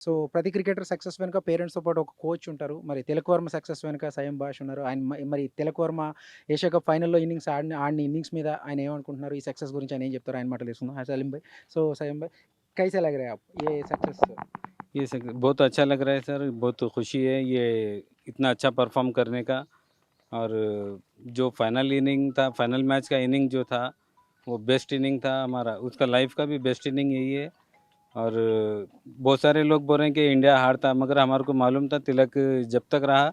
So, ప్రతి cricketer success వెనుక పేరెంట్స్‌తో పాటు ఒక కోచ్ ఉంటారు. మరి తిలక్ వర్మ సక్సెస్ వెనుక సయం బాష్ ఉన్నారు. ఆయన మరి తిలక్ వర్మ ఏషియా కప్ ఫైనల్‌లో ఇన్నింగ్స్ ఆడిన ఇన్నింగ్స్ మీద ఆయన ఏమనుకుంటున్నారు? ఈ సక్సెస్ గురించి ఆయన ఏం చెప్తారో ఆయన మాటలు తీసుకుందాం. హాయ్ సలీం భాయ్. సో, సలీం భాయ్ कैसे लग रहा है आप ये सक्सेस? ये सक बहुत अच्छा लग रहा है सर, बहुत खुशी है ये इतना अच्छा परफ़ॉर्म करने का। और जो फाइनल इनिंग था, फाइनल मैच का इनिंग जो था, वो बेस्ट इनिंग था हमारा। उसका लाइफ़ का भी बेस्ट इनिंग यही है। और बहुत सारे लोग बोल रहे हैं कि इंडिया हारता, मगर हमारे को मालूम था तिलक जब तक रहा,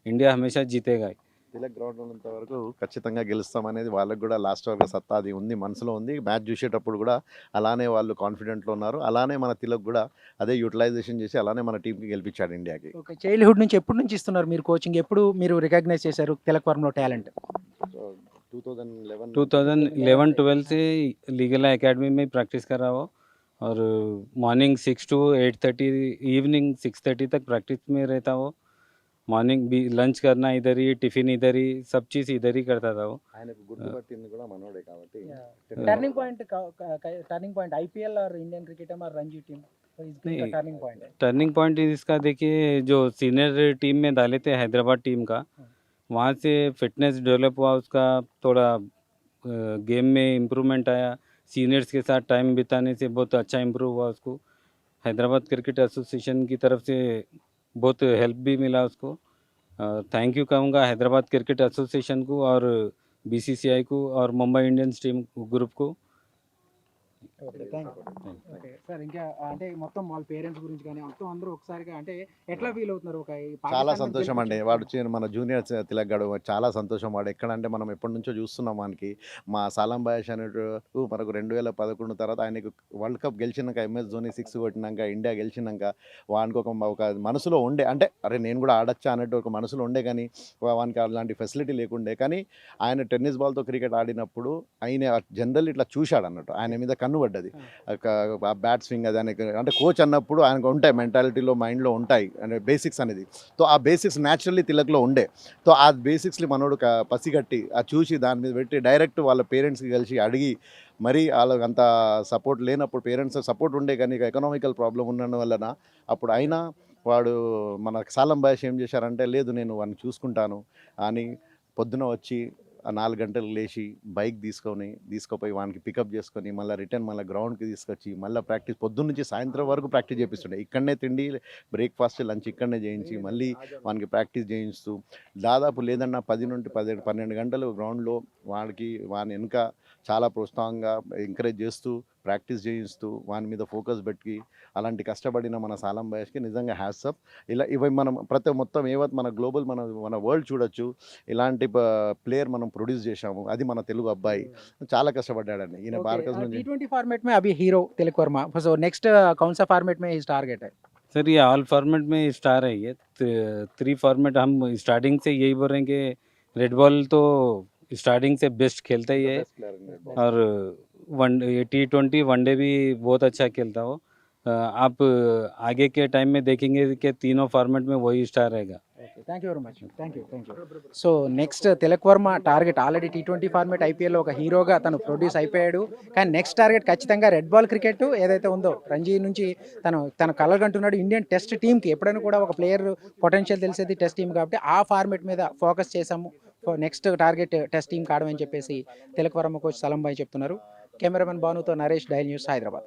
इंडिया हमेशा जीतेगा ही। తిలక్ గ్రౌండ్ ఉన్నంత వరకు ఖచ్చితంగా గెలుస్తామనేది వాళ్ళకి కూడా లాస్ట్ వరకు సత్తా అది ఉంది, మనసులో ఉంది. మ్యాచ్ చూసేటప్పుడు కూడా అలానే వాళ్ళు కాన్ఫిడెంట్‌లో ఉన్నారు. అలానే మన తిలక్ కూడా అదే యుటిలైజేషన్ చేసి అలానే మన టీమ్‌కి గెలిపించాడు ఇండియాకి. ఓకే. చైల్డ్‌హుడ్ నుంచి ఎప్పటి నుంచి ఇస్తున్నారు మీరు కోచింగ్? ఎప్పుడు మీరు రికగ్నైజ్ చేశారు తిలక్ వర్మలో టాలెంట్? సో 2011 2011-12 से लीगला एकेडमी में प्रैक्टिस कर रहा हो। और मॉर्निंग 6 टू 8:30, इवनिंग 6:30 तक प्रैक्टिस में रहता हो। मॉर्निंग भी लंच करना इधर ही, टिफ़िन इधर ही, सब चीज़ इधर ही करता था वो। ఆయనకు గుర్తుపట్టింది కూడా మనోడే కాబట్టి टर्निंग पॉइंट आईपीएल और इंडियन क्रिकेट में और रणजी टीम तो इसका नहीं, टर्निंग पॉइंट है। टर्निंग पॉइंट इसका देखिए, जो सीनियर टीम में डाले थे हैदराबाद टीम का, वहाँ से फिटनेस डेवलप हुआ उसका, थोड़ा गेम में इम्प्रूवमेंट आया। सीनियर्स के साथ टाइम बिताने से बहुत अच्छा इम्प्रूव हुआ उसको। हैदराबाद क्रिकेट एसोसिएशन की तरफ से बहुत हेल्प भी मिला उसको। थैंक यू कहूँगा हैदराबाद क्रिकेट एसोसिएशन को और बीसीसीआई को और मुंबई इंडियंस टीम ग्रुप को। ఓకే. ఓకే. సార్ ఇంకా అంటే మొత్తం వాళ్ళ పేరెంట్స్ గురించి గాని మొత్తం అందరూ ఒకసారిగా అంటే ఎట్లా ఫీల్ అవుతున్నారు? ఒక ఈ చాలా పాకిస్తాన్ మీద సంతోషం అండి. గెలిపించారు. వాడు మన జూనియర్ తిలక్ గాడు చాలా సంతోషం. వాడు ఎక్కడంటే మనం ఎప్పటినుంచో చూస్తున్నాం వానికి. మా సాలం బాయేష్ అనేటోడు మనకు 2011 తర్వాత ఆయనకు వరల్డ్ కప్ గెలిచినాక, ఎంఎస్ ధోని 6 కొట్టినాక, ఇండియా గెలిచినాక వానికి ఒక మనసులో ఉండే, అంటే అరే నేను కూడా ఆడొచ్చా అన్నట్టు ఒక మనసులో ఉండే, కానీ వానికి అలాంటి ఫెసిలిటీ లేకుండే. కానీ ఆయన టెన్నిస్ బాల్‌తో క్రికెట్ ఆడినప్పుడు ఆయన జనరల్ ఇట్లా చూశాడన్నట్టు. ఆయన మీద కన్ను పడ్డది. ఆ బ్యాట్ స్వింగ్ అది ఆయనకి, అంటే కోచ్ అన్నప్పుడు ఆయనకు ఉంటాయి, మెంటాలిటీలో మైండ్లో ఉంటాయి అంటే బేసిక్స్ అనేది. సో ఆ బేసిక్స్ న్యాచురల్లీ తిలక్లో ఉండే. సో ఆ బేసిక్స్ని మనోడు పసిగట్టి అది చూసి దాని మీద పెట్టి డైరెక్ట్ వాళ్ళ పేరెంట్స్కి కలిసి అడిగి, మరి వాళ్ళకి అంత సపోర్ట్ లేనప్పుడు పేరెంట్స్ సపోర్ట్ ఉండే, కానీ ఎకనామికల్ ప్రాబ్లం ఉండడం వలన అప్పుడు అయినా వాడు మన సాలం బాయేష్ ఏం చేశారంటే, లేదు నేను వాడిని చూసుకుంటాను అని పొద్దున వచ్చి 4 గంటలకు లేచి బైక్ తీసుకుపోయి వానికి పికప్ చేసుకొని మళ్ళీ రిటర్న్ మళ్ళీ గ్రౌండ్కి తీసుకొచ్చి మళ్ళీ ప్రాక్టీస్ పొద్దున్న నుంచి సాయంత్రం వరకు ప్రాక్టీస్ చేపిస్తుండే. ఇక్కడనే తిండి, బ్రేక్ఫాస్ట్, లంచ్ ఇక్కడనే చేయించి మళ్ళీ వానికి ప్రాక్టీస్ చేయిస్తూ దాదాపు లేదన్నా 10 నుండి 12 గంటలు గ్రౌండ్లో వాని వెనుక చాలా ప్రోత్సాహంగా ఎంకరేజ్ చేస్తూ ప్రాక్టీస్ చేయిస్తూ వాని మీద ఫోకస్ పెట్టి అలాంటి కష్టపడిన మన సాలం బాయేష్కి నిజంగా హ్యాట్స్ ఆఫ్. ఇలా ఇవి మనం మొత్తం ఏవత్ మన గ్లోబల్ మన వరల్డ్ చూడొచ్చు. ఇలాంటి ప్లేయర్ మనం ప్రొడ్యూస్ చేశాము. అది మన తెలుగు అబ్బాయి చాలా కష్టపడ్డాడండి. ఈయన ओके। భారతదేశం నుంచి टी20 फॉर्मेट में अभी hero Tilak Varma. So next कौन सा फॉर्मेट में हिज टारगेट है? सर ये ऑल फॉर्मेट में स्टार है ये। 3 फॉर्मेट हम स्टार्टिंग से यही बोल रहे हैं कि रेड बॉल तो स्टार्टिंग से बेस्ट खेलता ही है। best player in the world. और T20 वनडे भी बहुत अच्छा खेलता हो। आप आगे के टाइम में देखेंगे कि तीनों फॉर्मेट में वही स्टार रहेगा। Okay. Thank you very much. Thank you. So next Tilak Varma target already T20 format ఐపీఎల్లో ఒక హీరోగా తను ప్రొడ్యూస్ అయిపోయాడు. కానీ నెక్స్ట్ టార్గెట్ ఖచ్చితంగా రెడ్ బాల్ క్రికెట్ ఏదైతే ఉందో రంజీ నుంచి తన కలగంటున్నాడు. ఇండియన్ టెస్ట్ టీమ్కి ఎప్పుడైనా కూడా ఒక ప్లేయర్ పొటెన్షియల్ తెలిసేది టెస్ట్ టీమ్ కాబట్టి ఆ ఫార్మేట్ మీద ఫోకస్ చేశాము. నెక్స్ట్ టార్గెట్ టెస్ట్ టీమ్ కావడం అని చెప్పేసి తిలక్ వర్మ కోచ్ సలం భాయ్ చెప్తున్నారు. కెమెరామెన్ భానుతో నరేష్, డైల్ న్యూస్, హైదరాబాద్.